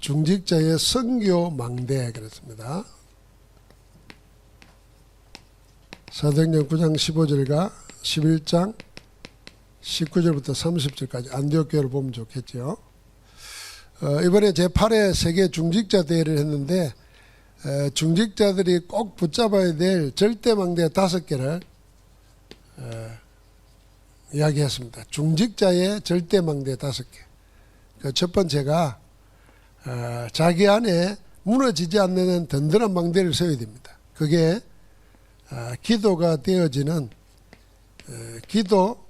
중직자의 선교 망대 그랬습니다. 사도행전 9장 15절과 11장 19절부터 30절까지 안디옥 교회를 보면 좋겠죠. 이번에 제8회 세계 중직자 대회를 했는데 중직자들이 꼭 붙잡아야 될 절대망대 5개를 이야기했습니다. 중직자의 절대망대 5개. 그 첫 번째가 자기 안에 무너지지 않는 든든한 망대를 세워야 됩니다. 그게 기도가 되어지는 기도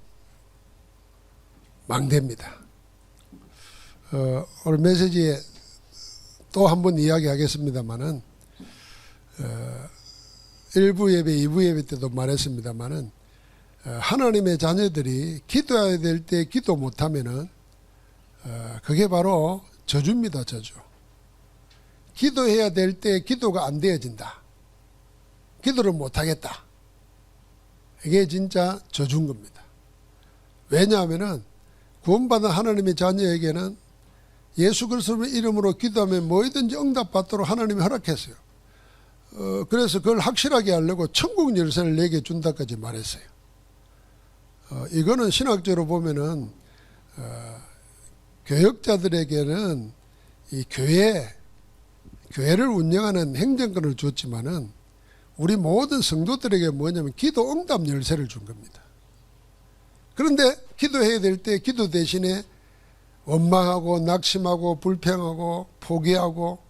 망대입니다. 오늘 메시지에 또 한 번 이야기하겠습니다만은 1부 예배, 2부 예배 때도 말했습니다만은 하나님의 자녀들이 기도해야 될 때 기도 못하면은 그게 바로 저주입니다. 저주. 기도해야 될 때 기도가 안 되어진다. 기도를 못하겠다. 이게 진짜 저주인 겁니다. 왜냐하면은 구원받은 하나님의 자녀에게는 예수 그리스도의 이름으로 기도하면 뭐든지 응답받도록 하나님이 허락했어요. 그래서 그걸 확실하게 하려고 천국 열쇠를 내게 준다까지 말했어요. 이거는 신학적으로 보면은 교역자들에게는 이 교회를 운영하는 행정권을 줬지만은 우리 모든 성도들에게 뭐냐면 기도 응답 열쇠를 준 겁니다. 그런데 기도해야 될 때 기도 대신에 원망하고 낙심하고 불평하고 포기하고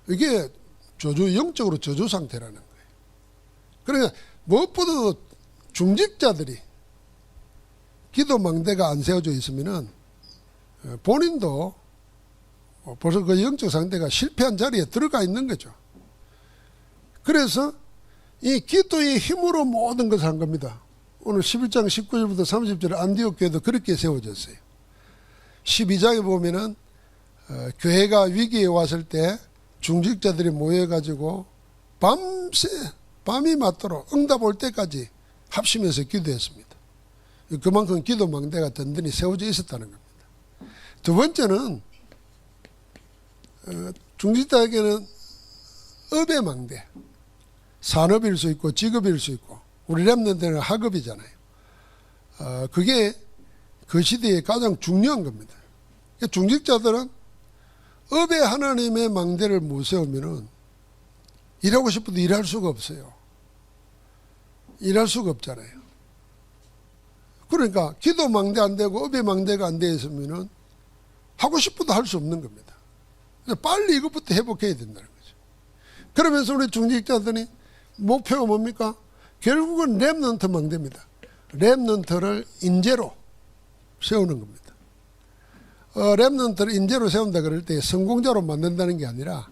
이게 영적으로 저주 상태라는 거예요. 그러니까 무엇보다도 중직자들이 기도 망대가 안 세워져 있으면은 본인도 벌써 그 영적 상태가 실패한 자리에 들어가 있는 거죠. 그래서 이 기도의 힘으로 모든 것을 한 겁니다. 오늘 11장 19절부터 30절 안디옥 교회도 그렇게 세워졌어요. 12장에 보면은 교회가 위기에 왔을 때 중직자들이 모여가지고 밤이 맞도록 응답 올 때까지 합심해서 기도했습니다. 그만큼 기도 망대가 든든히 세워져 있었다는 겁니다. 두 번째는 중직자에게는 업의 망대, 산업일 수 있고 직업일 수 있고 우리 렘넌트는 학업이잖아요. 그게 그 시대에 가장 중요한 겁니다. 중직자들은 업에 하나님의 망대를 못 세우면은 일하고 싶어도 일할 수가 없어요. 일할 수가 없잖아요. 그러니까 기도 망대 안 되고 업의 망대가 안 되어 있으면은 하고 싶어도 할 수 없는 겁니다. 빨리 이것부터 회복해야 된다는 거죠. 그러면서 우리 중직자들이 목표가 뭡니까? 결국은 렘넌트 망대입니다. 렘넌트를 인재로 세우는 겁니다. 렘넌트를 인재로 세운다 그럴 때 성공자로 만든다는 게 아니라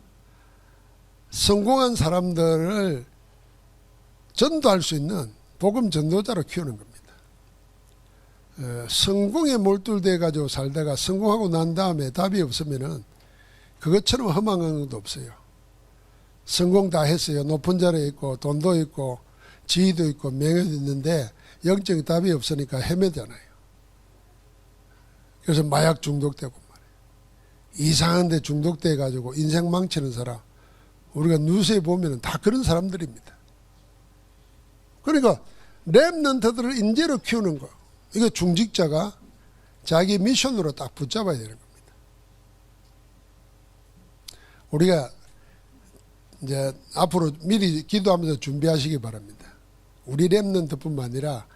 성공한 사람들을 전도할 수 있는 복음 전도자로 키우는 겁니다. 성공에 몰두돼 가지고 살다가 성공하고 난 다음에 답이 없으면은 그것처럼 허망한 것도 없어요. 성공 다 했어요. 높은 자리에 있고 돈도 있고 지위도 있고 명예도 있는데 영적인 답이 없으니까 헤매잖아요. 그래서 마약 중독되고 말이에요. 이상한 데 중독돼 가지고 인생 망치는 사람 우리가 뉴스에 보면 다 그런 사람들입니다. 그러니까 렘넌트들을 인재로 키우는 거 이거 중직자가 자기 미션으로 딱 붙잡아야 되는 겁니다. 우리가 이제 앞으로 미리 기도하면서 준비하시기 바랍니다. 우리 렘넌트뿐만 아니라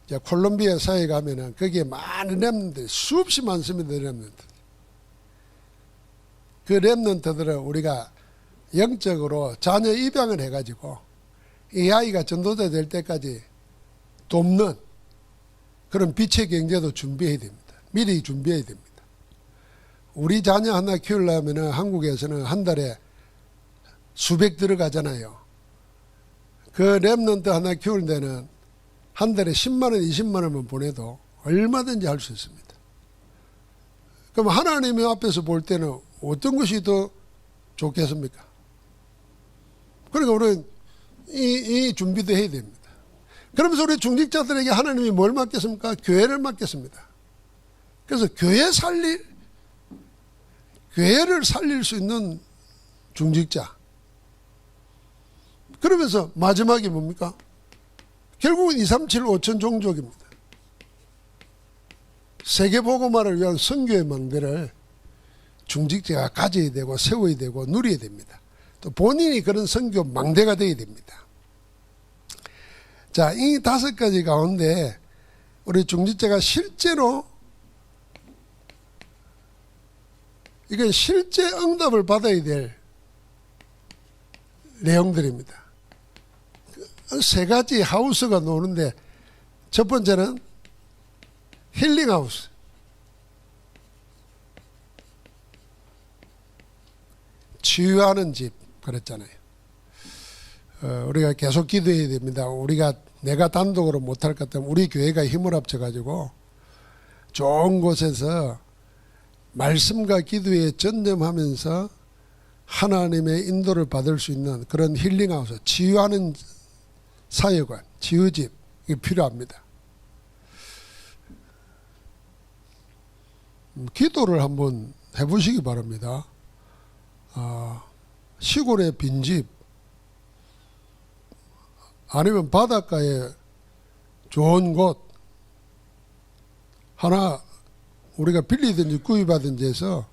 이제 콜롬비아 사회에 가면은 거기에 많은 렘넌트들이 수없이 많습니다. 렘넌트. 그 렘넌트들을 우리가 영적으로 자녀 입양을 해가지고 이 아이가 전도자 될 때까지 돕는 그런 빛의 경제도 준비해야 됩니다. 미리 준비해야 됩니다. 우리 자녀 하나 키우려면 한국에서는 한 달에 수백 들어가잖아요. 그 렘넌트 하나 키우는 데는 한 달에 10만 원, 20만 원만 보내도 얼마든지 할 수 있습니다. 그럼 하나님의 앞에서 볼 때는 어떤 것이 더 좋겠습니까? 그러니까 우리는 이 준비도 해야 됩니다. 그러면서 우리 중직자들에게 하나님이 뭘 맡겼습니까? 교회를 맡겼습니다. 그래서 교회 살릴 교회를 살릴 수 있는 중직자. 그러면서 마지막이 뭡니까? 결국은 2, 3, 7, 5천 종족입니다. 세계복음화를 위한 선교의 망대를 중직자가 가져야 되고 세워야 되고 누려야 됩니다. 또 본인이 그런 선교 망대가 되어야 됩니다. 자, 이 5가지 가운데 우리 중직자가 실제로 이건 실제 응답을 받아야 될 내용들입니다. 3가지 하우스가 나오는데 첫 번째는 힐링하우스. 치유하는 집 그랬잖아요. 우리가 계속 기도해야 됩니다. 내가 단독으로 못할 것 같으면 우리 교회가 힘을 합쳐가지고 좋은 곳에서 말씀과 기도에 전념하면서 하나님의 인도를 받을 수 있는 그런 힐링하우스, 치유하는 사역관, 치유집 이게 필요합니다. 기도를 한번 해보시기 바랍니다. 시골의 빈집 아니면 바닷가에 좋은 곳 하나 우리가 빌리든지 구입하든지 해서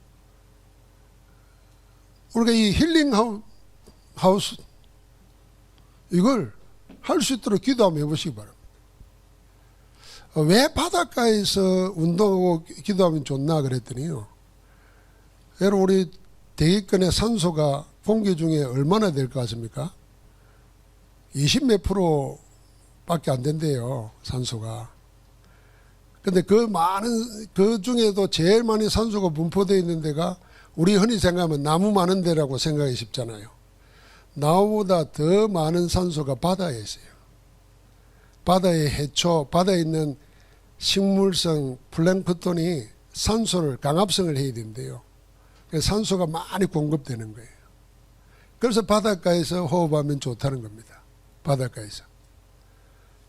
우리가 이 힐링 하우스 이걸 할 수 있도록 기도 한번 해보시기 바랍니다. 왜 바닷가에서 운동하고 기도하면 좋나 그랬더니요. 여러분 우리 대기권의 산소가 공기 중에 얼마나 될 것 같습니까? 20 몇 프로 밖에 안 된대요. 산소가. 근데 그 중에도 제일 많이 산소가 분포되어 있는 데가 우리 흔히 생각하면 나무 많은 데라고 생각이 쉽잖아요. 나무보다 더 많은 산소가 바다에 있어요. 바다의 해초, 바다에 있는 식물성 플랭크톤이 산소를 강압성을 해야 된대요. 그래서 산소가 많이 공급되는 거예요. 그래서 바닷가에서 호흡하면 좋다는 겁니다. 바닷가에서.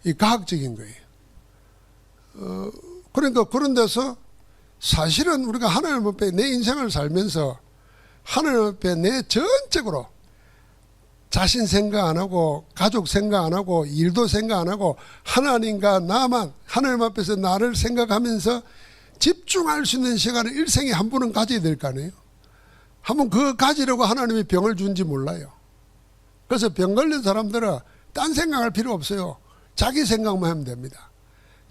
이 과학적인 거예요. 그러니까 그런 데서 사실은 우리가 하나님 앞에 내 인생을 살면서 하나님 앞에 내 전적으로 자신 생각 안 하고 가족 생각 안 하고 일도 생각 안 하고 하나님과 나만 하나님 앞에서 나를 생각하면서 집중할 수 있는 시간을 일생에 한 번은 가져야 될 거 아니에요. 한번 그거 가지려고 하나님이 병을 준지 몰라요. 그래서 병 걸린 사람들은 딴 생각할 필요 없어요. 자기 생각만 하면 됩니다.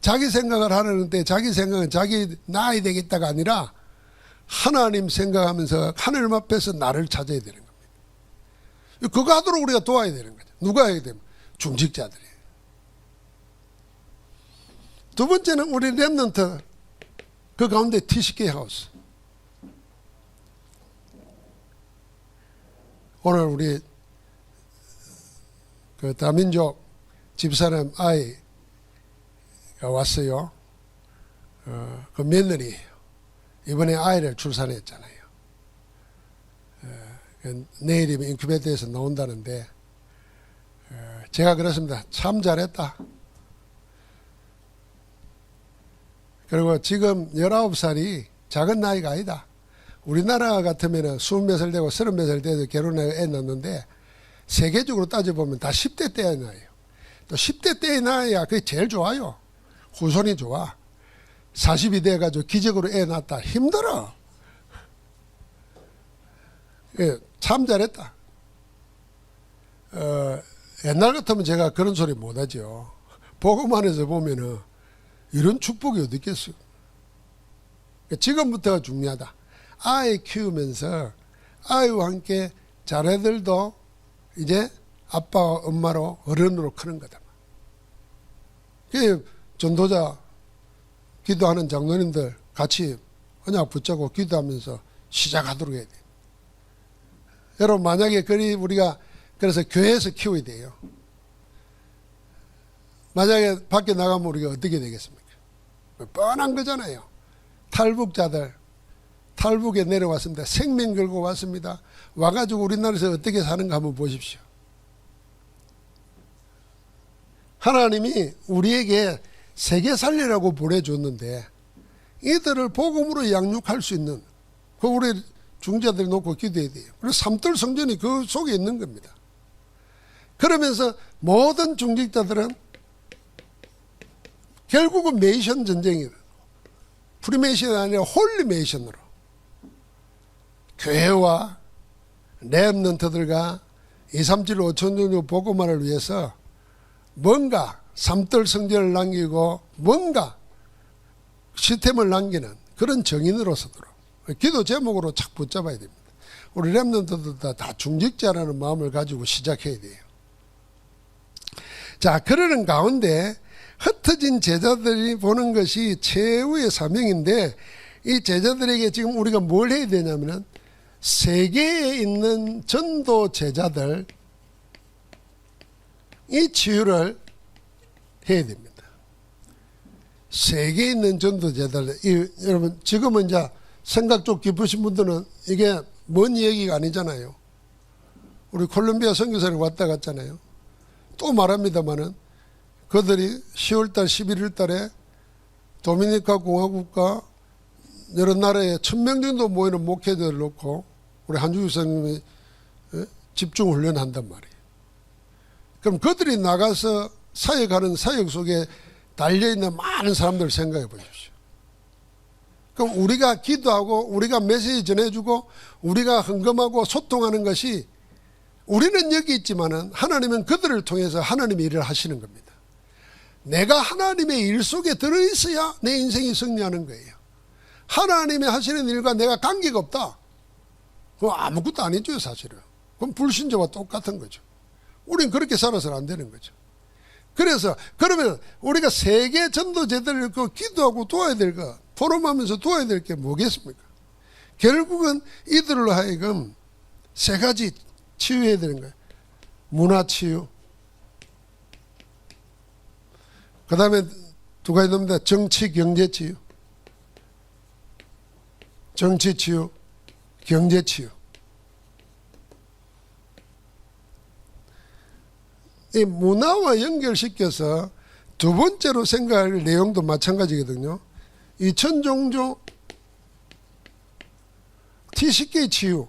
자기 생각을 하는데 자기 생각은 자기 나아야 되겠다가 아니라 하나님 생각하면서 하나님 앞에서 나를 찾아야 되는 겁니다. 그거 하도록 우리가 도와야 되는 거죠. 누가 해야 됩니까? 중직자들이. 두 번째는 우리 렘넌트 그 가운데 TCK 하우스. 오늘 우리 그 다민족 집사람 아이가 왔어요. 그 며느리 이번에 아이를 출산했잖아요. 내일이면 인큐베이터에서 나온다는데 제가 그렇습니다. 참 잘했다. 그리고 지금 19살이 작은 나이가 아니다. 우리나라 같으면 20몇 살 되고 30몇 살 돼서 결혼해 애 낳는데 세계적으로 따져보면 다 10대 때에 낳아요. 또 10대 때에 낳아야 그게 제일 좋아요. 후손이 좋아. 40이 돼가지고 기적으로 애 낳았다. 힘들어. 예, 참 잘했다. 옛날 같으면 제가 그런 소리 못하죠. 복음안에서 보면은 이런 축복이 어디 있겠어요. 지금부터가 중요하다. 아이 키우면서 아이와 함께 자네들도 이제 아빠와 엄마로 어른으로 크는 거다. 전도자 기도하는 장로님들 같이 언약 붙잡고 기도하면서 시작하도록 해야 돼. 여러분 만약에 우리가 그래서 교회에서 키워야 돼요. 만약에 밖에 나가면 우리가 어떻게 되겠습니까? 뻔한 거잖아요. 탈북에 내려왔습니다. 생명 걸고 왔습니다. 와가지고 우리나라에서 어떻게 사는가 한번 보십시오. 하나님이 우리에게 세계 살리라고 보내줬는데 이들을 복음으로 양육할 수 있는 그 우리 중재자들이 놓고 기도해야 돼요. 그래서 삼들 성전이 그 속에 있는 겁니다. 그러면서 모든 중직자들은 결국은 메이션 전쟁이에요. 프리메이션이 아니라 홀리메이션으로 교회와 렘넌트들과 237, 5천 종류 복음화를 위해서 뭔가 삼들 성전을 남기고 뭔가 시스템을 남기는 그런 정인으로서도록 기도 제목으로 착 붙잡아야 됩니다. 우리 렘넌트들도 다 중직자라는 마음을 가지고 시작해야 돼요. 자, 그러는 가운데 흩어진 제자들이 보는 것이 최후의 사명인데, 이 제자들에게 지금 우리가 뭘 해야 되냐면은 세계에 있는 전도 제자들 이 치유를 해야 됩니다. 세계에 있는 전도 제자들, 여러분 지금은 이제 생각 좀 깊으신 분들은 이게 먼 얘기가 아니잖아요. 우리 콜롬비아 선교사를 왔다 갔잖아요. 또 말합니다마는 그들이 10월달 11월달에 도미니카 공화국과 여러 나라에 1000명 정도 모이는 목회자를 놓고 우리 한주교 선생님이 집중 훈련한단 말이에요. 그럼 그들이 나가서 사역하는 사역 속에 달려있는 많은 사람들을 생각해 보십시오. 그럼 우리가 기도하고 우리가 메시지 전해주고 우리가 헌금하고 소통하는 것이, 우리는 여기 있지만은 하나님은 그들을 통해서 하나님의 일을 하시는 겁니다. 내가 하나님의 일 속에 들어있어야 내 인생이 승리하는 거예요. 하나님이 하시는 일과 내가 관계가 없다. 그건 아무것도 아니죠, 사실은. 그건 불신자와 똑같은 거죠. 우린 그렇게 살아서는 안 되는 거죠. 그래서 그러면 우리가 세계 전도제들을 기도하고 도와야 될 거, 포럼하면서 도와야 될 게 뭐겠습니까? 결국은 이들로 하여금 세 가지 치유해야 되는 거예요. 문화치유, 그 다음에 두 가지 됩니다. 정치, 경제치유. 정치치유, 경제치유. 이 문화와 연결시켜서 두 번째로 생각할 내용도 마찬가지거든요. 2000종족 TCK 치유.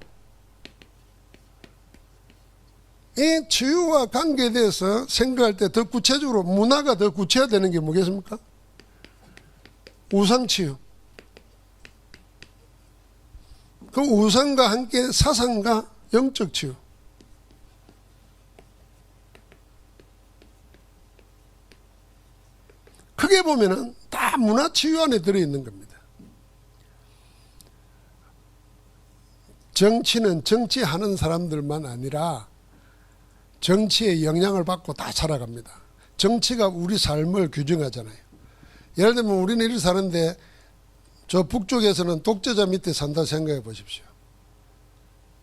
이 치유와 관계에 대해서 생각할 때 더 구체적으로 문화가 더 구체화되는 게 뭐겠습니까? 우상치유. 그 우상과 함께 사상과 영적 치유. 크게 보면은 다 문화 치유 안에 들어있는 겁니다. 정치는 정치하는 사람들만 아니라 정치의 영향을 받고 다 살아갑니다. 정치가 우리 삶을 규정하잖아요. 예를 들면 우리는 이렇게 사는데 저 북쪽에서는 독재자 밑에 산다 생각해 보십시오.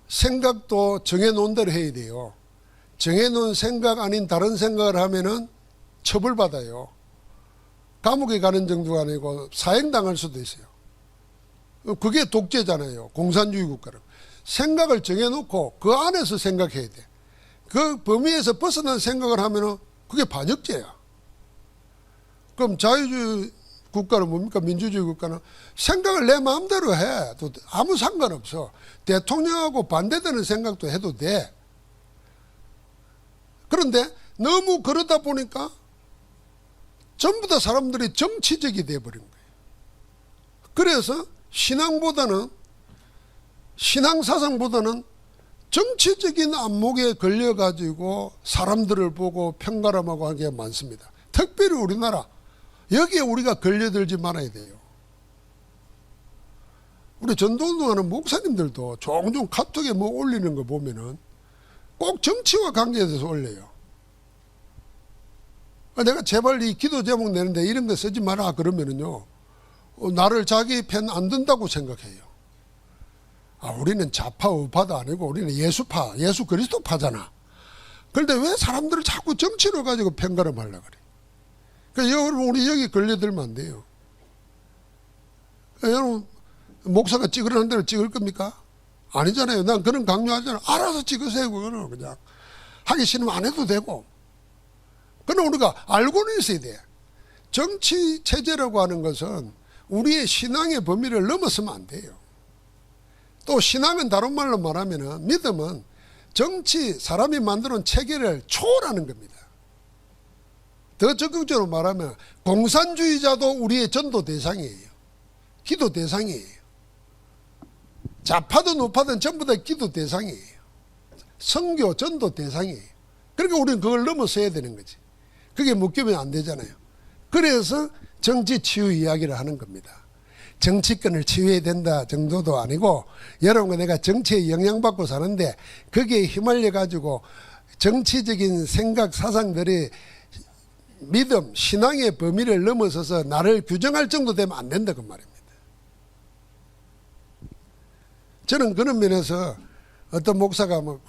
생각도 정해놓은 대로 해야 돼요. 정해놓은 생각 아닌 다른 생각을 하면은 처벌받아요. 감옥에 가는 정도가 아니고 사형당할 수도 있어요. 그게 독재잖아요. 공산주의 국가는. 생각을 정해놓고 그 안에서 생각해야 돼. 그 범위에서 벗어난 생각을 하면은 그게 반역죄야. 그럼 자유주의 국가는 뭡니까? 민주주의 국가는 생각을 내 마음대로 해. 또 아무 상관없어. 대통령하고 반대되는 생각도 해도 돼. 그런데 너무 그러다 보니까 전부 다 사람들이 정치적이 돼버린 거예요. 그래서 신앙사상보다는 정치적인 안목에 걸려가지고 사람들을 보고 편가람하고 하는 게 많습니다. 특별히 우리나라, 여기에 우리가 걸려들지 말아야 돼요. 우리 전도운동하는 목사님들도 종종 카톡에 뭐 올리는 거 보면은 꼭 정치와 관계돼서 올려요. 내가 제발 이 기도 제목 내는데 이런 거 쓰지 마라 그러면은요, 나를 자기 편 안 든다고 생각해요. 우리는 좌파 우파도 아니고 우리는 예수파, 예수 그리스도파잖아. 그런데 왜 사람들을 자꾸 정치로 가지고 편가름하려고 그래? 그러니까 여러분, 우리 여기 걸려들면 안 돼요. 여러분, 목사가 찍으라는 대로 찍을 겁니까? 아니잖아요. 난 그런 강요하잖아. 알아서 찍으세요. 그거는 그냥 하기 싫으면 안 해도 되고. 그러나 우리가 알고는 있어야 돼. 정치 체제라고 하는 것은 우리의 신앙의 범위를 넘어서면 안 돼요. 또 신앙은 다른 말로 말하면 믿음은 정치, 사람이 만드는 체계를 초월하는 겁니다. 더 적극적으로 말하면 공산주의자도 우리의 전도 대상이에요. 기도 대상이에요. 좌파든 우파든 전부 다 기도 대상이에요. 선교, 전도 대상이에요. 그러니까 우리는 그걸 넘어서야 되는 거지. 그게 묶이면 안 되잖아요. 그래서 정치 치유 이야기를 하는 겁니다. 정치권을 치유해야 된다 정도도 아니고, 여러분과 내가 정치에 영향받고 사는데 거기에 휘말려 가지고 정치적인 생각, 사상들이 믿음, 신앙의 범위를 넘어서서 나를 규정할 정도 되면 안 된다 그 말입니다. 저는 그런 면에서 어떤 목사가 뭐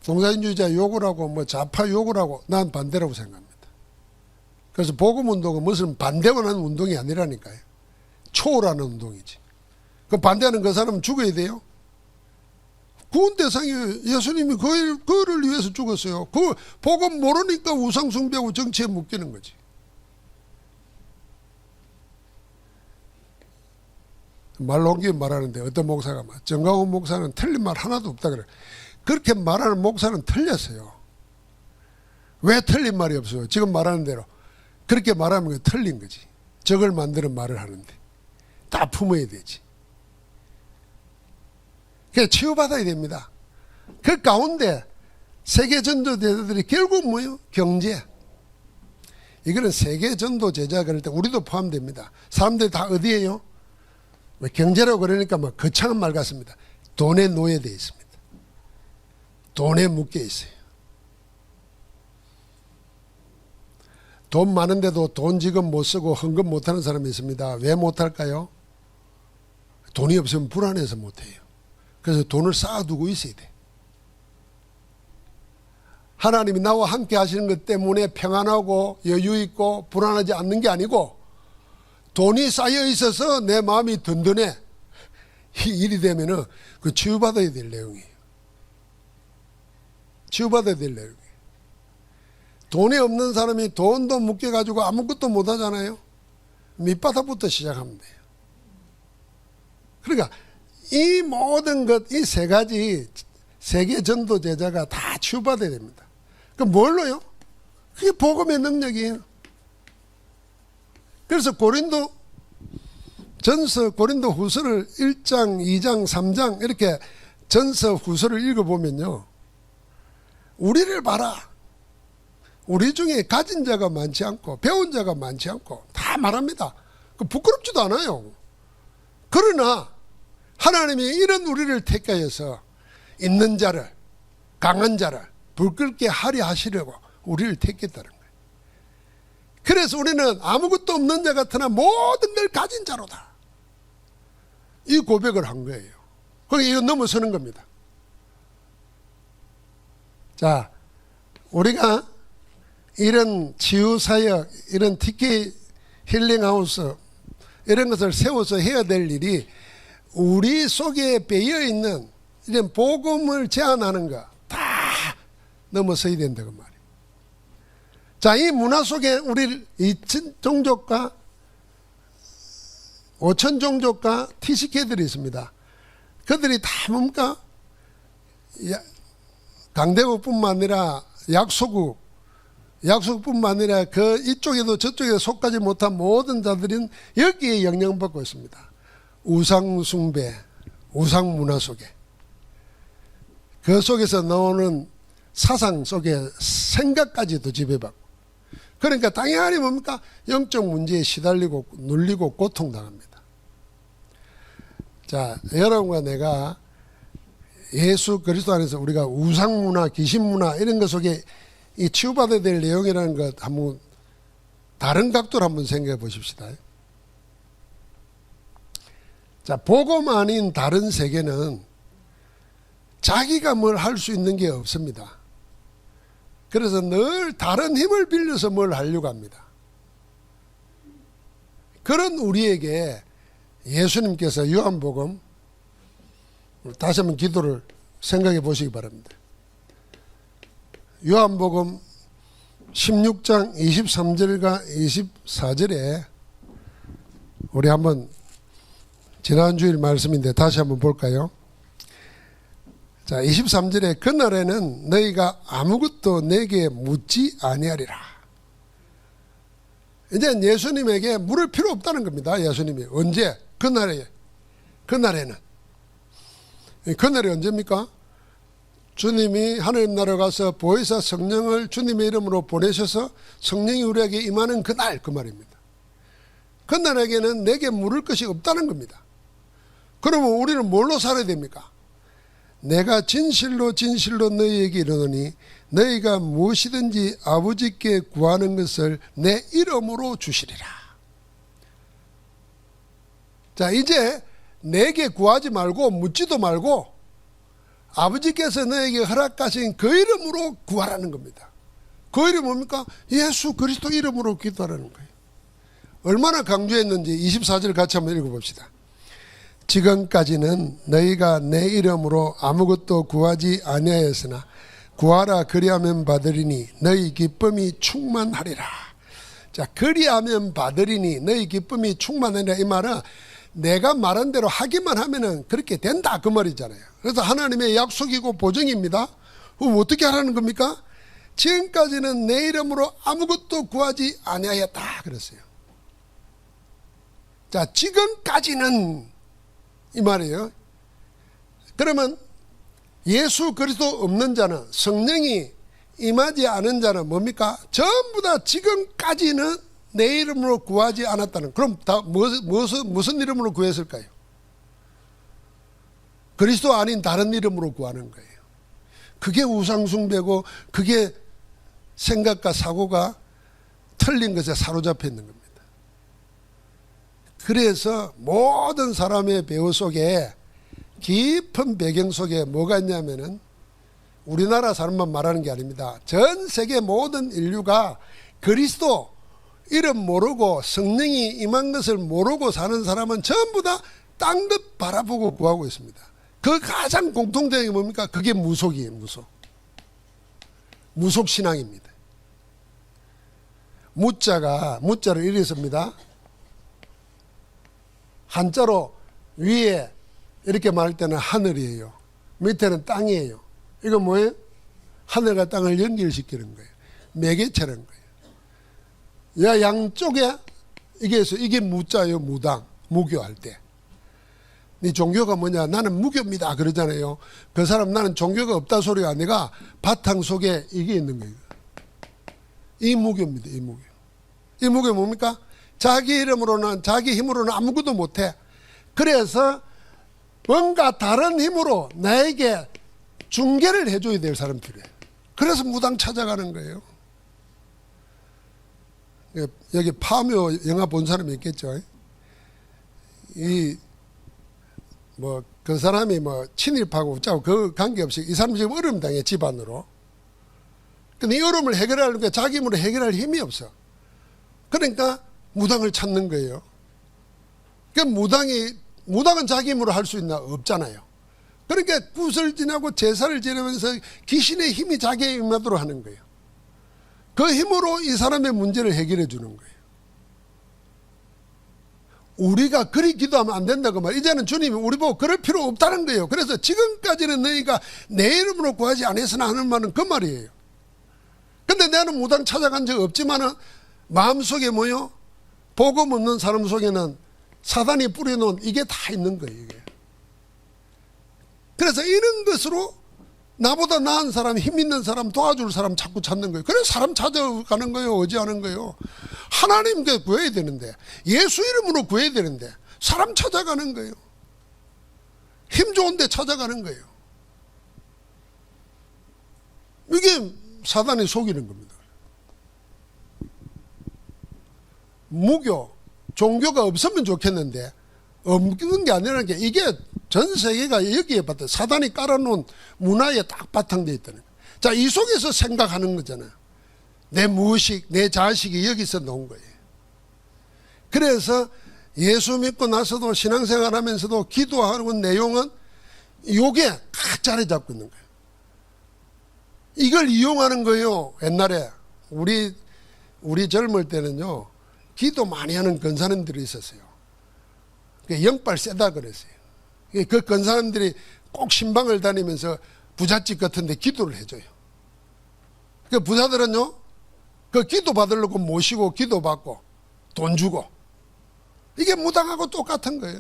공산주의자 욕을 하고 뭐 좌파 욕을 하고 난 반대라고 생각합니다. 그래서 복음운동은 무슨 반대만 하는 운동이 아니라니까요. 초월하는 운동이지. 그 반대하는 그 사람은 죽어야 돼요. 구원 대상이에요. 예수님이 그를 위해서 죽었어요. 그 복음 모르니까 우상숭배하고 정치에 묶이는 거지. 말로 옮기면 말하는데 어떤 목사가 정강훈 목사는 틀린 말 하나도 없다 그래. 그렇게 말하는 목사는 틀렸어요. 왜 틀린 말이 없어요? 지금 말하는 대로 그렇게 말하면 틀린 거지. 적을 만드는 말을 하는데 다 품어야 되지. 그래서 치유받아야 됩니다. 그 가운데 세계 전도 제자들이 결국 뭐예요? 경제. 이거는 세계 전도 제자 그럴 때 우리도 포함됩니다. 사람들이 다 어디에요? 경제라고 그러니까 뭐 거창한 말 같습니다. 돈에 노예되어 있습니다. 돈에 묶여 있어요. 돈 많은데도 돈 지금 못 쓰고 헌금 못하는 사람이 있습니다. 왜 못할까요? 돈이 없으면 불안해서 못해요. 그래서 돈을 쌓아두고 있어야 돼. 하나님이 나와 함께 하시는 것 때문에 평안하고 여유 있고 불안하지 않는 게 아니고 돈이 쌓여 있어서 내 마음이 든든해. 이 일이 되면은 그 치유받아야 될 내용이에요. 치유받아야 될 내용이에요. 돈이 없는 사람이 돈도 묶여가지고 아무것도 못 하잖아요. 밑바닥부터 시작하면 돼요. 그러니까 이 모든 것, 이 세 가지 세계 전도 제자가 다 치유받아야 됩니다. 그 뭘로요? 그게 복음의 능력이에요. 그래서 고린도 전서, 고린도 후서를 1장, 2장, 3장 이렇게 전서 후서를 읽어보면요. 우리를 봐라. 우리 중에 가진 자가 많지 않고 배운 자가 많지 않고 다 말합니다. 부끄럽지도 않아요. 그러나 하나님이 이런 우리를 택하여서 있는 자를, 강한 자를 불 끓게 하려 하시려고 우리를 택했다는 거예요. 그래서 우리는 아무것도 없는 자 같으나 모든 걸 가진 자로다. 이 고백을 한 거예요. 거기 이거 넘어서는 겁니다. 자, 우리가 이런 치유사역, 이런 TK 힐링하우스 이런 것을 세워서 해야 될 일이 우리 속에 배어있는 이런 복음을 제안하는 거 다 넘어서야 된다고 말이에요. 자, 이 문화 속에 우리 2천 종족과 5천 종족과 TCK들이 있습니다. 그들이 다 뭡니까? 강대국뿐만 아니라 약소국뿐만 아니라 그 이쪽에도 저쪽에도 속하지 못한 모든 자들은 여기에 영향받고 있습니다. 우상숭배, 우상문화 속에. 그 속에서 나오는 사상 속에 생각까지도 지배받고. 그러니까 당연히 뭡니까? 영적 문제에 시달리고 눌리고 고통당합니다. 자, 여러분과 내가 예수 그리스도 안에서 우리가 우상문화, 귀신문화 이런 것 속에 이 치유받아야 될 내용이라는 것 한번 다른 각도로 한번 생각해 보십시다. 자, 복음 아닌 다른 세계는 자기가 뭘 할 수 있는 게 없습니다. 그래서 늘 다른 힘을 빌려서 뭘 하려고 합니다. 그런 우리에게 예수님께서 요한복음 다시 한번 기도를 생각해 보시기 바랍니다. 요한복음 16장 23절과 24절에 우리 한번 지난 주일 말씀인데 다시 한번 볼까요? 자, 23절에 그날에는 너희가 아무것도 내게 묻지 아니하리라. 이제 예수님에게 물을 필요 없다는 겁니다. 예수님이 언제? 그날에는. 그날이 언제입니까? 주님이 하나님 나라 가서 보혜사 성령을 주님의 이름으로 보내셔서 성령이 우리에게 임하는 그날, 그 말입니다. 그날에게는 내게 물을 것이 없다는 겁니다. 그러면 우리는 뭘로 살아야 됩니까? 내가 진실로 진실로 너희에게 이르노니 너희가 무엇이든지 아버지께 구하는 것을 내 이름으로 주시리라. 자, 이제 내게 구하지 말고 묻지도 말고 아버지께서 너에게 허락하신 그 이름으로 구하라는 겁니다. 그 이름이 뭡니까? 예수 그리스도 이름으로 기도하라는 거예요. 얼마나 강조했는지 24절 같이 한번 읽어봅시다. 지금까지는 너희가 내 이름으로 아무것도 구하지 아니하였으나 구하라 그리하면 받으리니 너희 기쁨이 충만하리라. 자, 그리하면 받으리니 너희 기쁨이 충만하리라. 이 말은 내가 말한 대로 하기만 하면은 그렇게 된다 그 말이잖아요. 그래서 하나님의 약속이고 보증입니다. 그럼 어떻게 하라는 겁니까? 지금까지는 내 이름으로 아무것도 구하지 아니하였다 그랬어요. 자, 지금까지는 이 말이에요. 그러면 예수 그리스도 없는 자는, 성령이 임하지 않은 자는 뭡니까? 전부 다 지금까지는 내 이름으로 구하지 않았다는. 그럼 다 무슨 이름으로 구했을까요? 그리스도 아닌 다른 이름으로 구하는 거예요. 그게 우상숭배고 그게 생각과 사고가 틀린 것에 사로잡혀 있는 겁니다. 그래서 모든 사람의 배후 속에 깊은 배경 속에 뭐가 있냐면은 우리나라 사람만 말하는 게 아닙니다. 전 세계 모든 인류가 그리스도 이름 모르고 성령이 임한 것을 모르고 사는 사람은 전부 다 딴 것 바라보고 구하고 있습니다. 그 가장 공통점이 뭡니까? 그게 무속이에요. 무속신앙입니다. 무자를 이리 씁니다. 한자로 위에 이렇게 말할 때는 하늘이에요. 밑에는 땅이에요. 이거 뭐예요? 하늘과 땅을 연결시키는 거예요. 매개체는 거예요. 야, 양쪽에 이게 무자예요. 무당, 무교할 때. 네 종교가 뭐냐? 나는 무교입니다. 그러잖아요. 그 사람 나는 종교가 없다 소리가 아니라 바탕 속에 이게 있는 거예요. 이 무교입니다. 이 무교. 이 무교 뭡니까? 자기 이름으로는, 자기 힘으로는 아무것도 못해. 그래서 뭔가 다른 힘으로 나에게 중개를 해줘야 될 사람 필요해. 그래서 무당 찾아가는 거예요. 여기 파묘 영화 본 사람이 있겠죠. 그 사람이 친일파고 짜고 그 관계없이 이 사람 지금 어려움 당해 집안으로. 근데 이 어려움을 해결하는 게 자기 힘으로 해결할 힘이 없어. 그러니까 무당을 찾는 거예요. 그러니까 무당은 자기 힘으로 할 수 있나? 없잖아요. 그러니까 굿을 지내고 제사를 지내면서 귀신의 힘이 자기에 임하도록 하는 거예요. 그 힘으로 이 사람의 문제를 해결해 주는 거예요. 우리가 그리 기도하면 안 된다고 말. 이제는 주님이 우리 보고 그럴 필요 없다는 거예요. 그래서 지금까지는 너희가 내 이름으로 구하지 않았으나 하는 말은 그 말이에요. 근데 나는 무당 찾아간 적 없지만은 마음속에 뭐요? 복음 없는 사람 속에는 사단이 뿌려놓은 이게 다 있는 거예요. 이게. 그래서 이런 것으로 나보다 나은 사람, 힘 있는 사람, 도와줄 사람 자꾸 찾는 거예요. 그래서 사람 찾아가는 거예요. 의지하는 거예요. 하나님께 구해야 되는데, 예수 이름으로 구해야 되는데 사람 찾아가는 거예요. 힘 좋은 데 찾아가는 거예요. 이게 사단이 속이는 겁니다. 무교, 종교가 없으면 좋겠는데 없는 게 아니라는 게 이게 전 세계가 여기에 사단이 깔아놓은 문화에 딱 바탕되어 있다는 거예요. 자, 이 속에서 생각하는 거잖아요. 내 무의식, 내 자식이 여기서 나온 거예요. 그래서 예수 믿고 나서도 신앙생활 하면서도 기도하는 내용은 요게 딱 자리 잡고 있는 거예요. 이걸 이용하는 거예요. 옛날에 우리 젊을 때는요, 기도 많이 하는 권사님들이 있었어요. 영빨 세다 그랬어요. 그 건 사람들이 꼭 신방을 다니면서 부잣집 같은데 기도를 해줘요. 그 부자들은요, 그 기도 받으려고 모시고 기도 받고 돈 주고, 이게 무당하고 똑같은 거예요.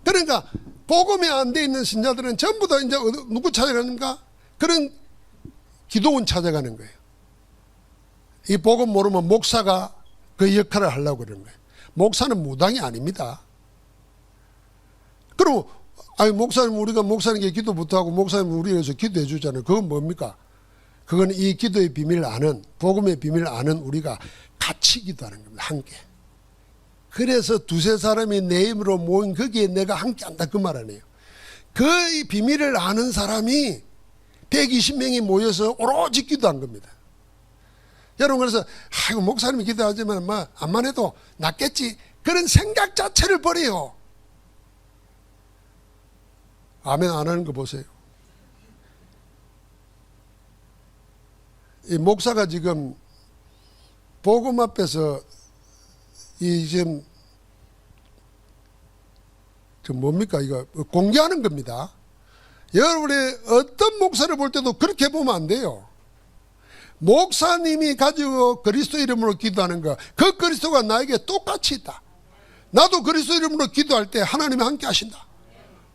그러니까 복음이 안 돼 있는 신자들은 전부 다 이제 누구 찾아가는가? 그런 기도원 찾아가는 거예요. 이 복음 모르면 목사가 그 역할을 하려고 그러는 거예요. 목사는 무당이 아닙니다. 그럼 목사님, 우리가 목사님께 기도부터 하고 목사님 우리 위해서 기도해 주잖아요. 그건 뭡니까? 그건 이 기도의 비밀을 아는, 복음의 비밀을 아는 우리가 같이 기도하는 겁니다. 함께. 그래서 두세 사람이 내 힘으로 모인 거기에 내가 함께 한다 그 말 아니에요. 그 비밀을 아는 사람이 120명이 모여서 오로지 기도한 겁니다. 여러분, 그래서 아이고 목사님이 기도하지만 암만 해도 낫겠지, 그런 생각 자체를 버려요. 아멘 안 하는 거 보세요. 이 목사가 지금 복음 앞에서 이 지금 뭡니까 이거 공개하는 겁니다. 여러분이 어떤 목사를 볼 때도 그렇게 보면 안 돼요. 목사님이 가지고 그리스도 이름으로 기도하는 거, 그 그리스도가 나에게 똑같이 있다. 나도 그리스도 이름으로 기도할 때 하나님이 함께 하신다.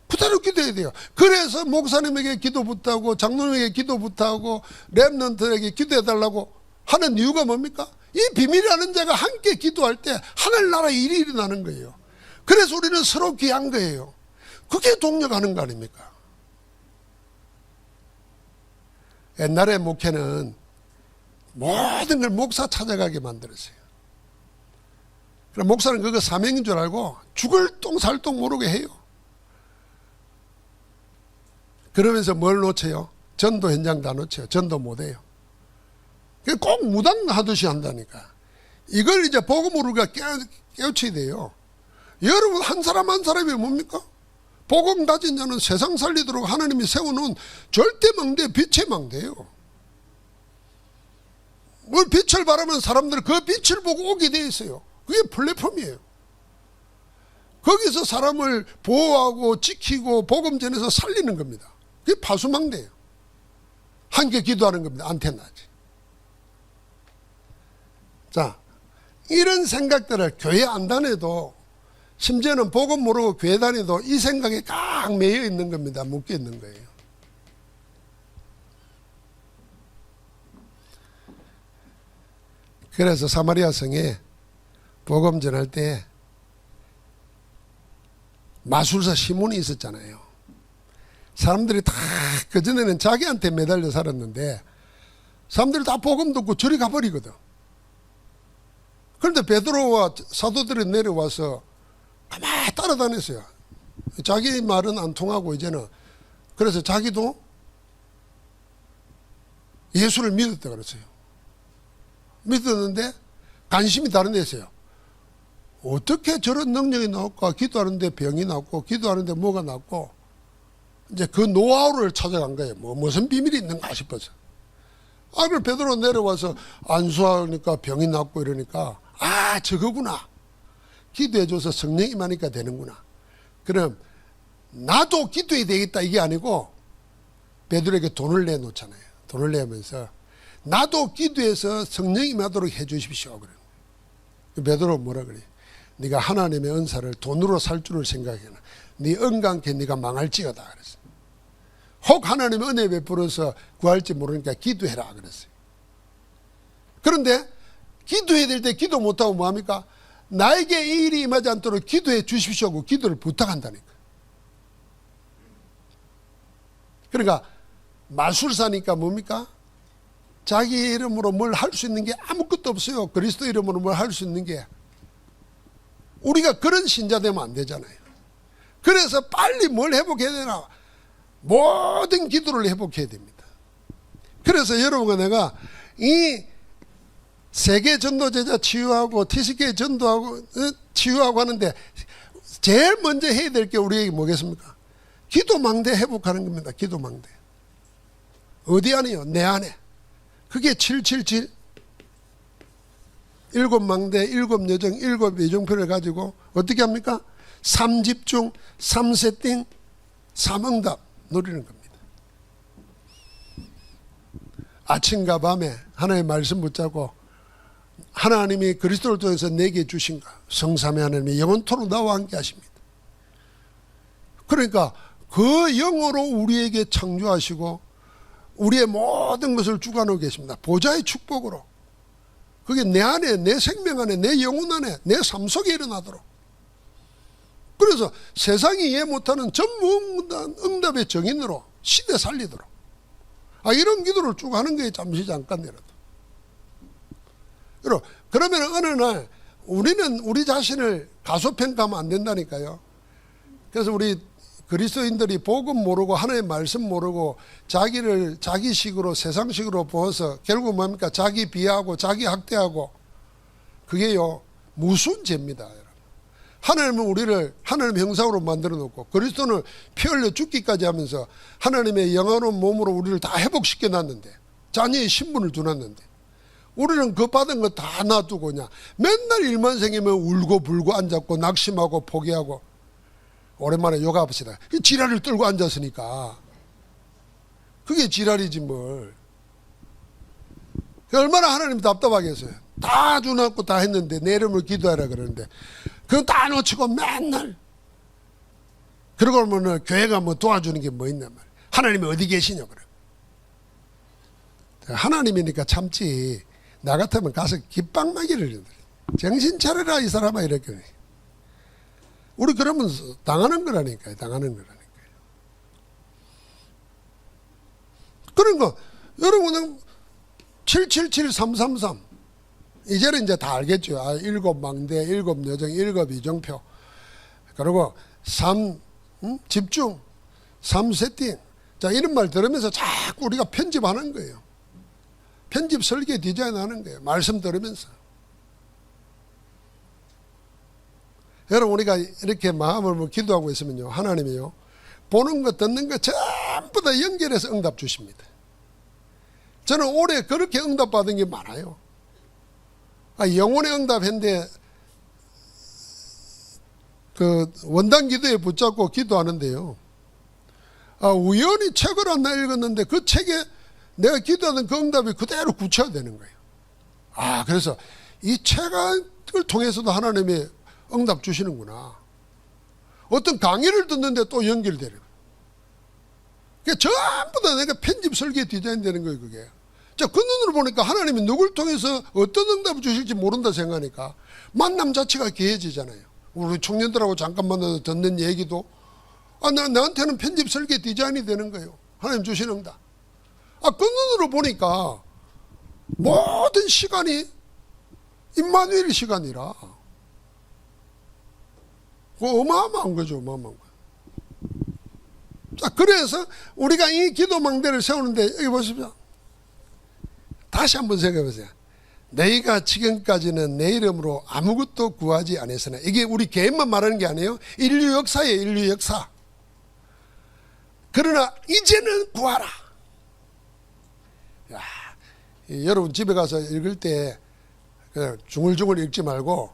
그대로 기도해야 돼요. 그래서 목사님에게 기도부터 하고 장로님에게 기도부터 하고 렘넌트에게 기도해달라고 하는 이유가 뭡니까? 이 비밀이라는 자가 함께 기도할 때 하늘나라 일이 일어나는 거예요. 그래서 우리는 서로 귀한 거예요. 그게 동력하는 거 아닙니까? 옛날에 목회는 모든 걸 목사 찾아가게 만들었어요. 그럼 목사는 그거 사명인 줄 알고 죽을 똥 살 똥 모르게 해요. 그러면서 뭘 놓쳐요? 전도 현장 다 놓쳐요. 전도 못해요. 꼭 무당 하듯이 한다니까. 이걸 이제 복음으로 우리가 깨우쳐야 돼요. 여러분 한 사람 한 사람이 뭡니까? 복음 가진 자는 세상 살리도록 하나님이 세워놓은 절대 망대, 빛의 망대예요. 뭘 빛을 바라면 사람들 그 빛을 보고 오게 돼 있어요. 그게 플랫폼이에요. 거기서 사람을 보호하고 지키고 복음 전해서 살리는 겁니다. 그게 파수망대예요. 함께 기도하는 겁니다. 안테나지. 자, 이런 생각들을 교회 안 다녀도, 심지어는 복음 모르고 교회 다녀도 이 생각에 꽉 매여 있는 겁니다. 묶여 있는 거예요. 그래서 사마리아 성에 복음 전할 때 마술사 시몬이 있었잖아요. 사람들이 다 그전에는 자기한테 매달려 살았는데 사람들이 다 복음 듣고 저리 가버리거든. 그런데 베드로와 사도들이 내려와서 가만히 따라다녔어요. 자기 말은 안 통하고 이제는. 그래서 자기도 예수를 믿었다 그랬어요. 믿었는데 관심이 다른 데 있어요. 어떻게 저런 능력이 나올까? 기도하는데 병이 났고, 기도하는데 뭐가 났고, 이제 그 노하우를 찾아간 거예요. 무슨 비밀이 있는가 싶어서. 그걸 베드로 내려와서 안수하니까 병이 났고 이러니까, 저거구나. 기도해줘서 성령이 임하니까 되는구나. 그럼 나도 기도해야 되겠다 이게 아니고 베드로에게 돈을 내놓잖아요. 돈을 내면서 나도 기도해서 성령이 임하도록 해 주십시오. 그래요. 베드로 뭐라 그래? 네가 하나님의 은사를 돈으로 살 줄을 생각해라. 네 은강케 네가 망할지어다 그랬어. 혹 하나님의 은혜 베풀어서 구할지 모르니까 기도해라 그랬어요. 그런데 기도해야 될 때 기도 못하고 뭐합니까? 나에게 이 일이 임하지 않도록 기도해 주십시오 하고 기도를 부탁한다니까. 그러니까 마술사니까 뭡니까? 자기 이름으로 뭘 할 수 있는 게 아무것도 없어요. 그리스도 이름으로 뭘 할 수 있는 게. 우리가 그런 신자 되면 안 되잖아요. 그래서 빨리 뭘 회복해야 되나? 모든 기도를 회복해야 됩니다. 그래서 여러분과 내가 이 세계 전도제자 치유하고 TCK 전도하고 치유하고 하는데 제일 먼저 해야 될 게 우리에게 뭐겠습니까? 기도망대 회복하는 겁니다. 기도망대. 어디 안에요? 내 안에. 그게 777. 일곱 망대, 일곱 여정, 일곱 예정표를 가지고 어떻게 합니까? 3집중, 3세팅, 3응답 노리는 겁니다. 아침과 밤에 하나님의 말씀 붙잡고 하나님이 그리스도를 통해서 내게 주신 것, 성삼위 하나님이 영원토록 나와 함께 하십니다. 그러니까 그 영으로 우리에게 창조하시고 우리의 모든 것을 주관하고 계십니다. 보좌의 축복으로. 그게 내 안에, 내 생명 안에, 내 영혼 안에, 내 삶 속에 일어나도록. 그래서 세상이 이해 못하는 전무후무한 응답의 정인으로 시대 살리도록. 이런 기도를 쭉 하는 거예요. 잠시 잠깐이라도. 그러면 어느 날 우리는 우리 자신을 가소평가하면 안 된다니까요. 그래서 우리 그리스도인들이 복음 모르고 하나님의 말씀 모르고 자기를 자기식으로 세상식으로 보아서 결국 뭡니까? 자기 비하하고 자기 학대하고 그게요 무슨 죄입니다. 하나님은 우리를 하나님 형상으로 만들어 놓고 그리스도는 피 흘려 죽기까지 하면서 하나님의 영원한 몸으로 우리를 다 회복시켜 놨는데 자녀의 신분을 두놨는데 우리는 그 받은 거 다 놔두고 그냥 맨날 일만 생기면 울고 불고 앉았고 낙심하고 포기하고 오랜만에 요가합시다. 지랄을 떨고 앉았으니까 그게 지랄이지 뭘. 얼마나 하나님 답답하겠어요. 다 주놨고 다 했는데 내 이름을 기도하라 그러는데 그건 다 놓치고 맨날 그러고 보면 교회가 뭐 도와주는 게 뭐 있냔 말이에요. 하나님이 어디 계시냐 그래. 하나님이니까 참지. 나 같으면 가서 깃방망이를 정신 차려라 이 사람아 이렇게. 우리 그러면 당하는 거라니까요. 당하는 거라니까요. 그러니까 여러분은 777333 이제는 이제 다 알겠죠. 일곱 망대, 일곱 여정, 일곱 이정표. 그리고 3 집중, 3 세팅. 자, 이런 말 들으면서 자꾸 우리가 편집하는 거예요. 편집 설계 디자인하는 거예요. 말씀 들으면서. 여러분 우리가 이렇게 마음을 기도하고 있으면요. 하나님이요. 보는 것 듣는 것 전부 다 연결해서 응답 주십니다. 저는 올해 그렇게 응답 받은 게 많아요. 영혼의 응답했는데 그 원단 기도에 붙잡고 기도하는데요. 우연히 책을 하나 읽었는데 그 책에 내가 기도하던 그 응답이 그대로 구체화되는 거예요. 그래서 이 책을 통해서도 하나님이 응답 주시는구나. 어떤 강의를 듣는데 또 연결되는 거예요. 그게 전부 다 내가 편집 설계 디자인 되는 거예요, 그게. 자, 그 눈으로 보니까 하나님이 누굴 통해서 어떤 응답을 주실지 모른다 생각하니까 만남 자체가 기해지잖아요. 우리 청년들하고 잠깐 만나서 듣는 얘기도 나한테는 편집 설계 디자인이 되는 거예요. 하나님 주신 응답. 그 눈으로 보니까 모든 시간이 임마누엘 시간이라 어마어마한 거죠. 어마어마한 거. 자, 그래서 우리가 이 기도망대를 세우는데 여기 보십시오. 다시 한번 생각해 보세요. 너희가 지금까지는 내 이름으로 아무것도 구하지 않았으나 이게 우리 개인만 말하는 게 아니에요. 인류 역사예요. 인류 역사. 그러나 이제는 구하라. 야, 여러분 집에 가서 읽을 때 중얼중얼 읽지 말고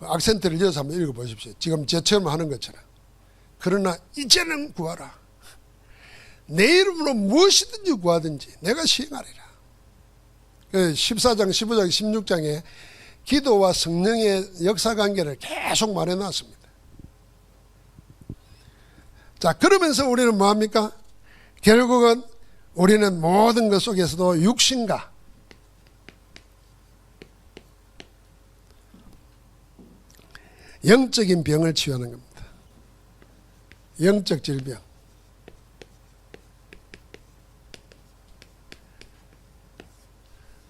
악센트를 이어서 한번 읽어보십시오. 지금 제처럼 하는 것처럼. 그러나 이제는 구하라. 내 이름으로 무엇이든지 구하든지 내가 시행하리라. 14장, 15장, 16장에 기도와 성령의 역사관계를 계속 말해놨습니다. 자, 그러면서 우리는 뭐합니까? 결국은 우리는 모든 것 속에서도 육신과 영적인 병을 치유하는 겁니다. 영적 질병.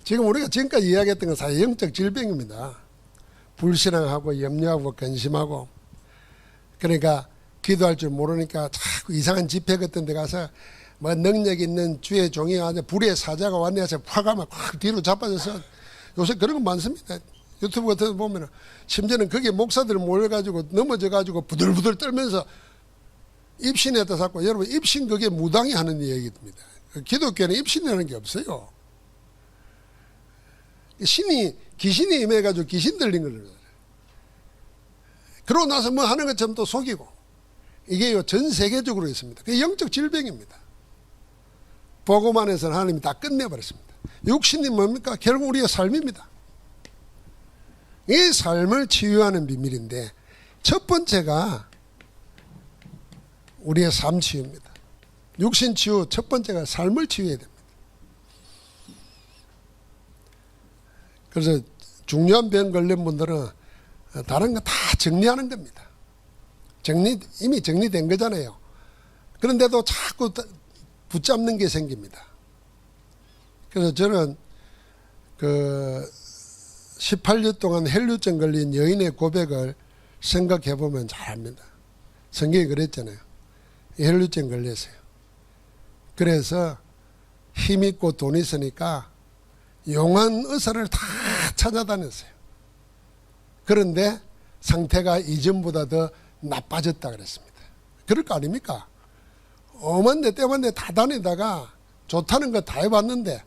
지금 우리가 지금까지 이야기했던 건 사실 영적 질병입니다. 불신앙하고 염려하고 근심하고 그러니까 기도할 줄 모르니까 자꾸 이상한 집회 같은 데 가서 뭐 능력 있는 주의 종이 와서 불의 사자가 왔네 해서 화가 막 확 뒤로 자빠져서 요새 그런 거 많습니다. 유튜브 같은 거 보면 심지어는 거기에 목사들 모여가지고 넘어져가지고 부들부들 떨면서 입신했다 자꾸 여러분 입신 그게 무당이 하는 얘기입니다. 기독교는 입신이라는 게 없어요. 신이 귀신이 임해가지고 귀신 들린 걸. 그러고 나서 뭐 하는 것처럼 또 속이고. 이게요, 전 세계적으로 있습니다. 그게 영적 질병입니다. 복음 안에서는 하나님이 다 끝내버렸습니다. 육신이 뭡니까? 결국 우리의 삶입니다. 이 삶을 치유하는 비밀인데, 첫 번째가 우리의 삶 치유입니다. 육신 치유 첫 번째가 삶을 치유해야 됩니다. 그래서 중요한 병 걸린 분들은 다른 거 다 정리하는 겁니다. 이미 정리된 거잖아요. 그런데도 자꾸 붙잡는 게 생깁니다. 그래서 저는 18년 동안 혈류증 걸린 여인의 고백을 생각해 보면 잘 압니다. 성경이 그랬잖아요. 혈류증 걸렸어요. 그래서 힘 있고 돈 있으니까 용한 의사를 다 찾아다녔어요. 그런데 상태가 이전보다 더 나빠졌다 그랬습니다. 그럴 거 아닙니까? 엄한데 때만데 다 다니다가 좋다는 거 다 해봤는데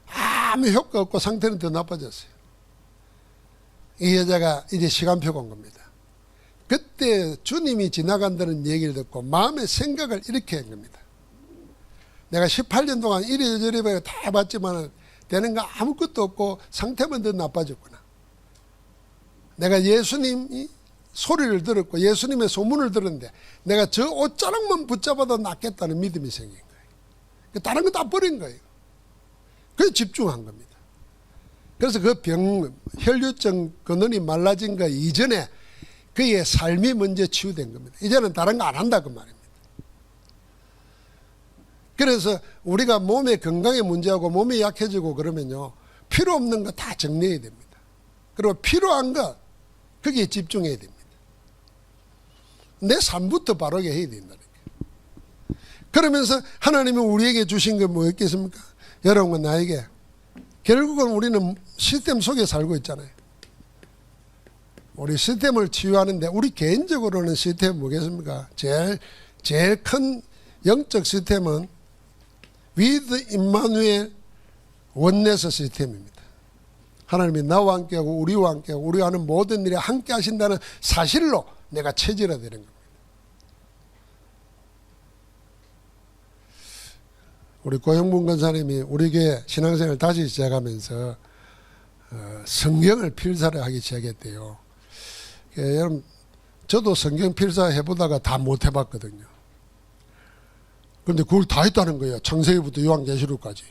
아무 효과 없고 상태는 더 나빠졌어요. 이 여자가 이제 시간표가 온 겁니다. 그때 주님이 지나간다는 얘기를 듣고 마음의 생각을 이렇게 한 겁니다. 내가 18년 동안 이래저래 다 해봤지만 되는 거 아무것도 없고 상태만 더 나빠졌구나. 내가 예수님이 소리를 들었고 예수님의 소문을 들었는데 내가 저 옷자락만 붙잡아도 낫겠다는 믿음이 생긴 거예요. 다른 거 다 버린 거예요. 그래서 집중한 겁니다. 그래서 그 혈류증 근원이 말라진 거 이전에 그의 삶이 먼저 치유된 겁니다. 이제는 다른 거 안 한다 그 말입니다. 그래서 우리가 몸의 건강에 문제하고 몸이 약해지고 그러면요, 필요 없는 거 다 정리해야 됩니다. 그리고 필요한 거 거기에 집중해야 됩니다. 내 삶부터 바르게 해야 된다는 거예요. 그러면서 하나님은 우리에게 주신 건 뭐였겠습니까? 여러분과 나에게. 결국은 우리는 시스템 속에 살고 있잖아요. 우리 시스템을 치유하는데 우리 개인적으로는 시스템이 뭐겠습니까? 제일 큰 영적 시스템은 with 임마누엘 원네스 시스템입니다. 하나님이 나와 함께하고 우리와 함께하고 우리가 하는 모든 일에 함께 하신다는 사실로 내가 체질화되는 겁니다. 우리 고영문 권사님이 우리 교회 신앙생활을 다시 시작하면서 성경을 필사를 하기 시작했대요. 여러분, 저도 성경 필사 해보다가 다 못 해봤거든요. 그런데 그걸 다 했다는 거예요. 창세기부터 요한계시록까지.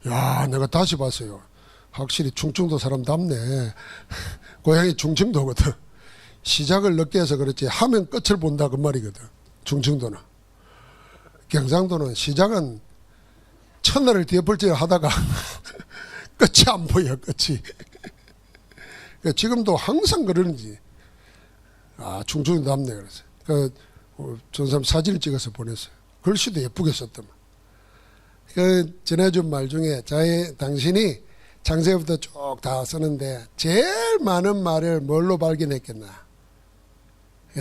야, 내가 다시 봤어요. 확실히 충청도 사람답네. 고향이 충청도거든. 시작을 늦게 해서 그렇지 하면 끝을 본다 그 말이거든. 충청도는. 경상도는 시작은 첫날을 뒤엎을지 하다가 끝이 안 보여, 끝이. 지금도 항상 그러는지. 충청도답네 그래서. 전사람 사진을 찍어서 보냈어요. 글씨도 예쁘게 썼더만. 전해준 말 중에 당신이 창세기부터 쭉 다 쓰는데 제일 많은 말을 뭘로 발견했겠나?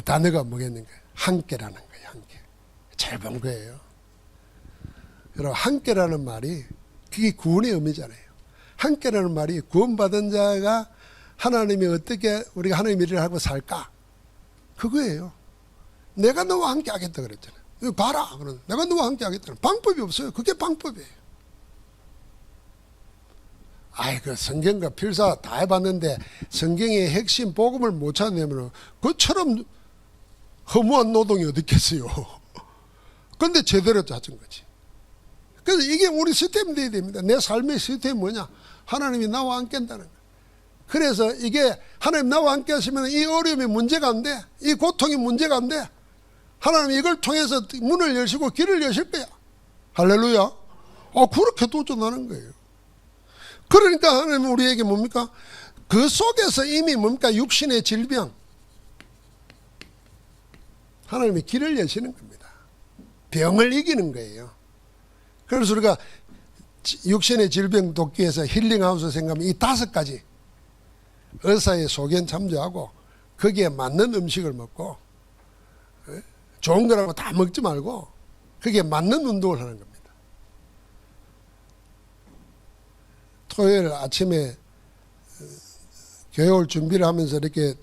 단어가 뭐겠는가? 함께라는 거예요. 함께. 잘 본 거예요. 여러분, 함께라는 말이 그게 구원의 의미잖아요. 함께라는 말이 구원받은 자가 하나님이 어떻게 우리가 하나님 일을 하고 살까? 그거예요. 내가 너와 함께 하겠다 그랬잖아요. 이거 봐라. 내가 너와 함께 하겠다는 방법이 없어요. 그게 방법이에요. 그 성경과 필사 다 해봤는데 성경의 핵심 복음을 못 찾으면 그처럼 허무한 노동이 어디 있겠어요. 그런데 제대로 찾은 거지. 그래서 이게 우리 시스템이 돼야 됩니다. 내 삶의 시스템이 뭐냐? 하나님이 나와 함께 한다는 거예요. 그래서 이게 하나님 나와 함께 하시면 이 어려움이 문제가 안 돼. 이 고통이 문제가 안 돼. 하나님 이걸 통해서 문을 여시고 길을 여실 거야. 할렐루야. 그렇게 도전하는 거예요. 그러니까 하나님은 우리에게 뭡니까? 그 속에서 이미 뭡니까? 육신의 질병. 하나님이 길을 여시는 겁니다. 병을 이기는 거예요. 그래서 우리가 육신의 질병 돕기 위해서 힐링하우스 생각하면 이 5가지 의사의 소견 참조하고 거기에 맞는 음식을 먹고 좋은 거라고 다 먹지 말고 거기에 맞는 운동을 하는 겁니다. 토요일 아침에 교회 올 준비를 하면서 이렇게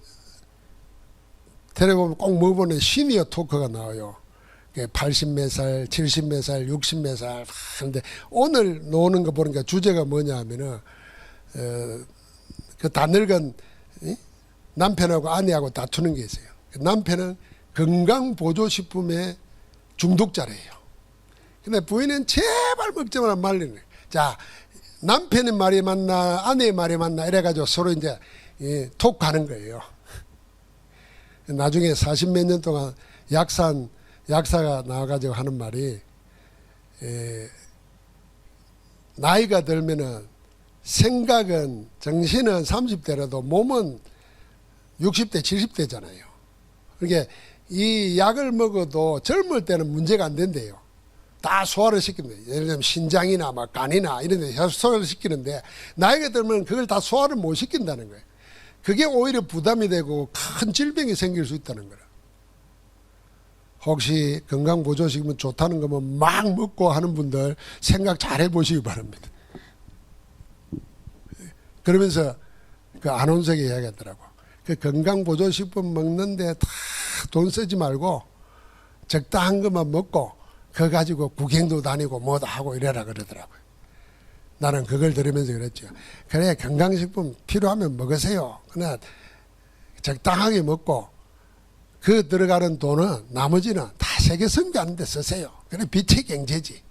텔레비전 꼭 뭐 보면 시니어 토크가 나와요. 80몇 살, 70몇 살, 60몇 살 하는데 오늘 노는 거 보니까 주제가 뭐냐 하면은 그 다 늙은 남편하고 아내하고 다투는 게 있어요. 남편은 건강보조식품의 중독자래요. 근데 부인은 제발 먹지 마라 말리는 거예요. 자, 남편의 말이 맞나 아내의 말이 맞나 이래가지고 서로 이제 톡하는 거예요. 나중에 40몇 년 동안 약사가 나와가지고 하는 말이 나이가 들면은 생각은 정신은 30대라도 몸은 60대 70대잖아요. 그러니까 이 약을 먹어도 젊을 때는 문제가 안 된대요. 다 소화를 시키는데 예를 들면 신장이나 막 간이나 이런 데 소화를 시키는데 나이가 들면 그걸 다 소화를 못 시킨다는 거예요. 그게 오히려 부담이 되고 큰 질병이 생길 수 있다는 거예요. 혹시 건강보조식품 좋다는 거면 막 먹고 하는 분들 생각 잘 해보시기 바랍니다. 그러면서 그 안온석이 이야기하더라고. 그 건강보조식품 먹는데 다 돈 쓰지 말고 적당한 것만 먹고 그거 가지고 구경도 다니고 뭐도 하고 이래라 그러더라고요. 나는 그걸 들으면서 그랬죠. 그래 건강식품 필요하면 먹으세요. 그러나 적당하게 먹고 그 들어가는 돈은 나머지는 다 세계 선교하는 데 쓰세요. 그래 빛의 경제지.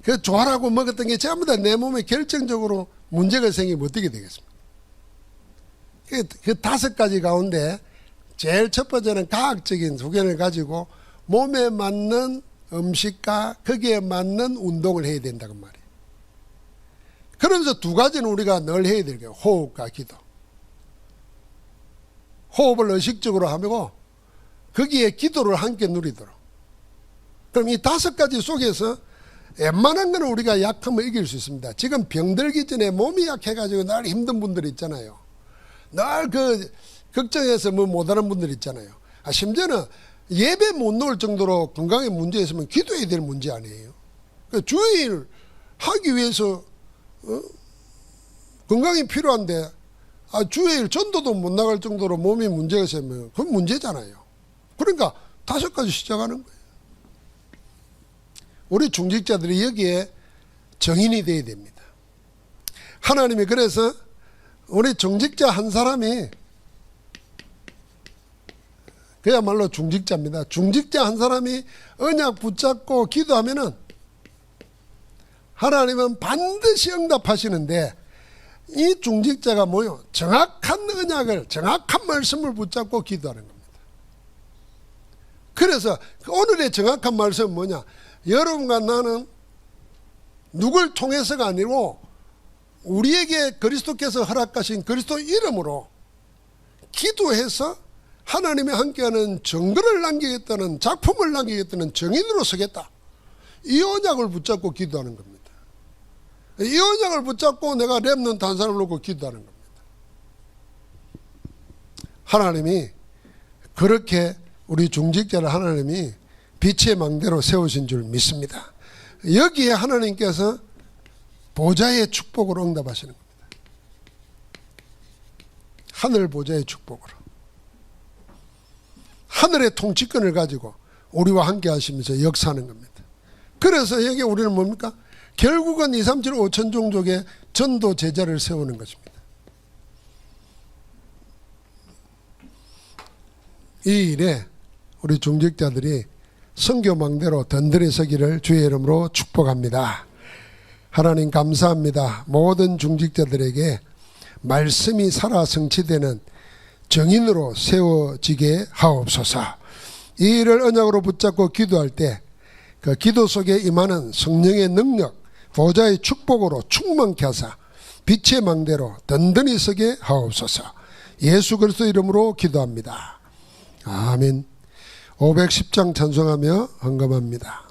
그 좋아라고 먹었던 게 전부 다 내 몸에 결정적으로 문제가 생기면 어떻게 되겠습니까? 그 5가지 가운데 제일 첫 번째는 과학적인 소견을 가지고 몸에 맞는 음식과 거기에 맞는 운동을 해야 된다고 말이에요. 그러면서 2가지는 우리가 늘 해야 될 거예요. 호흡과 기도. 호흡을 의식적으로 하고 거기에 기도를 함께 누리도록. 그럼 이 5가지 속에서 웬만한 거는 우리가 약하면 이길 수 있습니다. 지금 병들기 전에 몸이 약해가지고 늘 힘든 분들 있잖아요. 늘 그 걱정해서 뭐 못하는 분들 있잖아요. 심지어는 예배 못 놓을 정도로 건강에 문제 있으면 기도해야 될 문제 아니에요. 주일 하기 위해서 건강이 필요한데 주일 전도도 못 나갈 정도로 몸이 문제가 있으면 그건 문제잖아요. 그러니까 5가지 시작하는 거예요. 우리 중직자들이 여기에 정인이 되어야 됩니다. 하나님이 그래서 우리 중직자 한 사람이 그야말로 중직자입니다. 중직자 한 사람이 언약 붙잡고 기도하면은 하나님은 반드시 응답하시는데 이 중직자가 뭐요? 정확한 언약을 정확한 말씀을 붙잡고 기도하는 겁니다. 그래서 오늘의 정확한 말씀은 뭐냐? 여러분과 나는 누굴 통해서가 아니고 우리에게 그리스도께서 허락하신 그리스도 이름으로 기도해서 하나님이 함께하는 증거를 남기겠다는 작품을 남기겠다는 정인으로 서겠다. 이 언약을 붙잡고 기도하는 겁니다. 이 언약을 붙잡고 내가 렘넌트 한 사람을 놓고 기도하는 겁니다. 하나님이 그렇게 우리 중직자를 하나님이 빛의 망대로 세우신 줄 믿습니다. 여기에 하나님께서 보좌의 축복으로 응답하시는 겁니다. 하늘 보좌의 축복으로. 하늘의 통치권을 가지고 우리와 함께 하시면서 역사하는 겁니다. 그래서 여기 우리는 뭡니까? 결국은 2, 3, 7, 5천 종족의 전도 제자를 세우는 것입니다. 이 일에 우리 중직자들이 선교망대로 든든히 서기를 주의 이름으로 축복합니다. 하나님 감사합니다. 모든 중직자들에게 말씀이 살아 성취되는 정인으로 세워지게 하옵소서. 이 일을 언약으로 붙잡고 기도할 때 그 기도 속에 임하는 성령의 능력, 보좌의 축복으로 충만케 하사 빛의 망대로 든든히 서게 하옵소서. 예수 그리스도 이름으로 기도합니다. 아멘. 510장 찬송하며 헌금합니다.